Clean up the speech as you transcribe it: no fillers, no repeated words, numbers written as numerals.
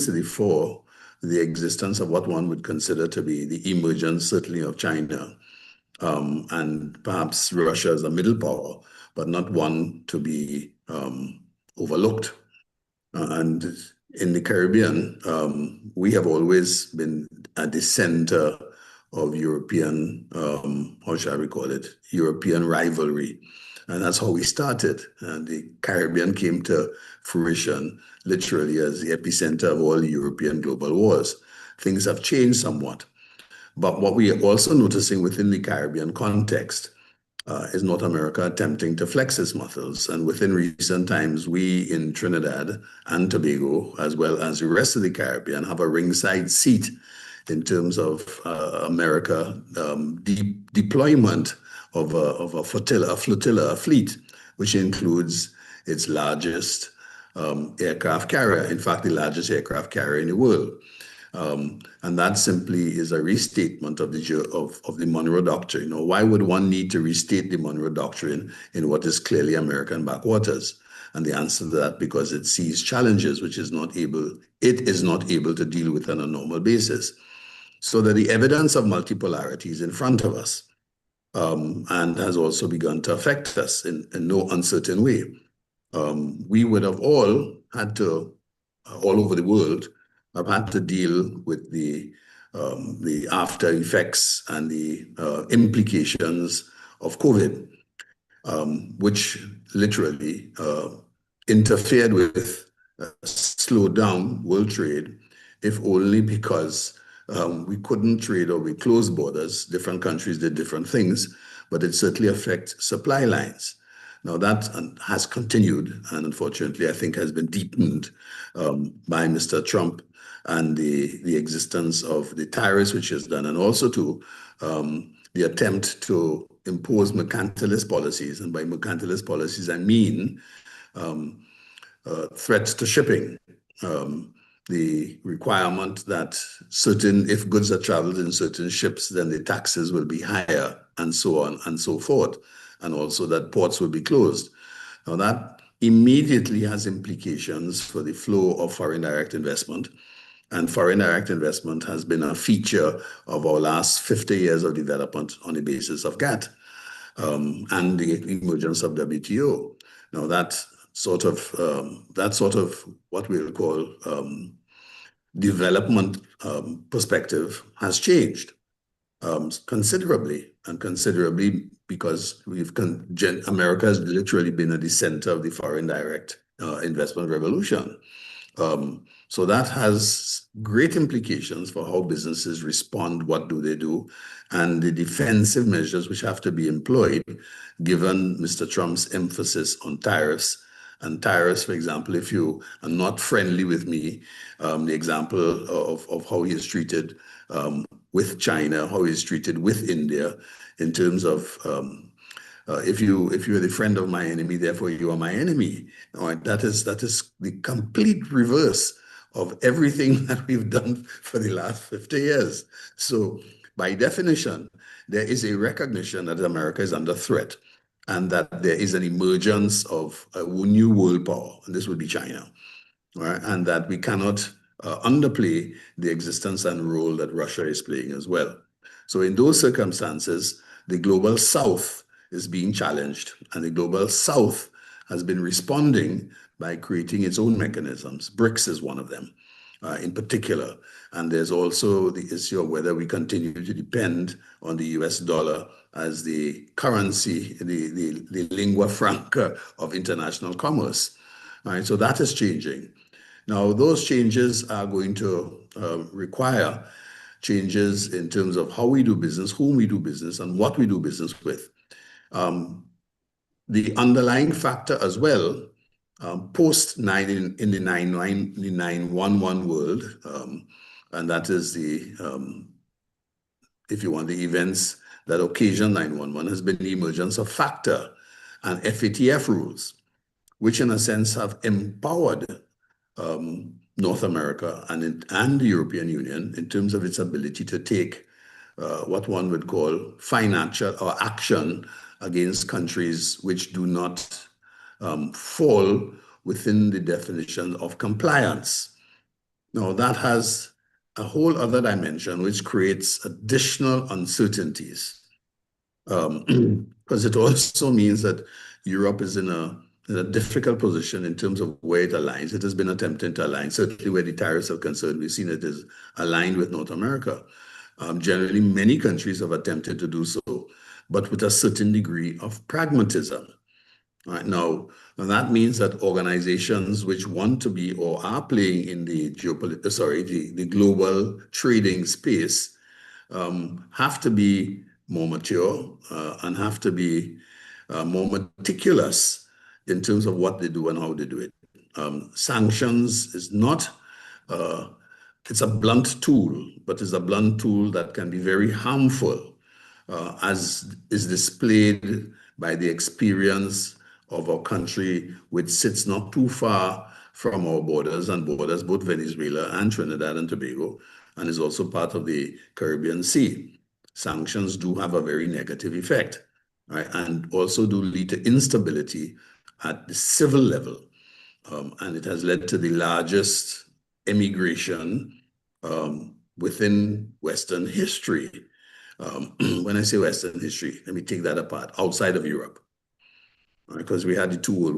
propensity for the existence of what one would consider to be the emergence, certainly of China, and perhaps Russia as a middle power, but not one to be overlooked. And in the Caribbean, we have always been at the center of European, how shall we call it, European rivalry. And that's how we started. And the Caribbean came to fruition literally as the epicenter of all European global wars. Things have changed somewhat. But what we are also noticing within the Caribbean context is North America attempting to flex its muscles. And within recent times, we in Trinidad and Tobago, as well as the rest of the Caribbean, have a ringside seat in terms of America deployment of a flotilla, a fleet, which includes its largest aircraft carrier, in fact, the largest aircraft carrier in the world. And that simply is a restatement of the Monroe Doctrine. You know, why would one need to restate the Monroe Doctrine in what is clearly American backwaters? And the answer to that, because it sees challenges which it is not able to deal with on a normal basis. So that the evidence of multipolarity is in front of us, and has also begun to affect us in no uncertain way. We would have all had to, all over the world, have had to deal with the after effects and the implications of COVID, which literally interfered with, slowed down world trade, if only because we couldn't trade or we closed borders. Different countries did different things, but it certainly affects supply lines. Now that has continued, and unfortunately, I think has been deepened by Mr. Trump and the existence of the tariffs, which is done, and also to the attempt to impose mercantilist policies. And by mercantilist policies, I mean threats to shipping, the requirement that if goods are traveled in certain ships, then the taxes will be higher, and so on and so forth, and also that ports will be closed. Now that immediately has implications for the flow of foreign direct investment, and foreign direct investment has been a feature of our last 50 years of development on the basis of GATT and the emergence of WTO. Now that sort of what we'll call development perspective has changed considerably, and considerably because America has literally been at the center of the foreign direct investment revolution. So that has great implications for how businesses respond, what do they do, and the defensive measures which have to be employed, given Mr. Trump's emphasis on tariffs. And tariffs, for example, if you are not friendly with me, the example of how he is treated with China, how he is treated with India, in terms of if you're the friend of my enemy, therefore you are my enemy. All right, that is the complete reverse of everything that we've done for the last 50 years. So by definition, there is a recognition that America is under threat, and that there is an emergence of a new world power, and this would be China, right? And that we cannot underplay the existence and role that Russia is playing as well. So in those circumstances, the global South is being challenged, and the global South has been responding by creating its own mechanisms. BRICS is one of them, in particular. And there's also the issue of whether we continue to depend on the US dollar as the currency, the lingua franca of international commerce. All right, so that is changing. Now, those changes are going to require changes in terms of how we do business, whom we do business, and what we do business with. The underlying factor as well, post-9 in the 911 world, and that is if you want, the events that occasion 911, has been the emergence of FATCA and FATF rules, which in a sense have empowered North America and the European Union in terms of its ability to take what one would call financial or action against countries which do not fall within the definition of compliance. Now, that has a whole other dimension, which creates additional uncertainties. Because it also means that Europe is in a difficult position in terms of where it aligns. It has been attempting to align, certainly where the tariffs are concerned. We've seen it is aligned with North America. Generally, many countries have attempted to do so, but with a certain degree of pragmatism. Right now, and that means that organizations which want to be or are playing in the the global trading space have to be more mature and have to be more meticulous in terms of what they do and how they do it. Sanctions is not, uh, it's a blunt tool, but it's a blunt tool that can be very harmful, as is displayed by the experience of our country, which sits not too far from our borders and borders both Venezuela and Trinidad and Tobago, and is also part of the Caribbean Sea. Sanctions do have a very negative effect, right? And also do lead to instability at the civil level. And it has led to the largest emigration within Western history. When I say Western history, let me take that apart, outside of Europe, right? Because we had the two world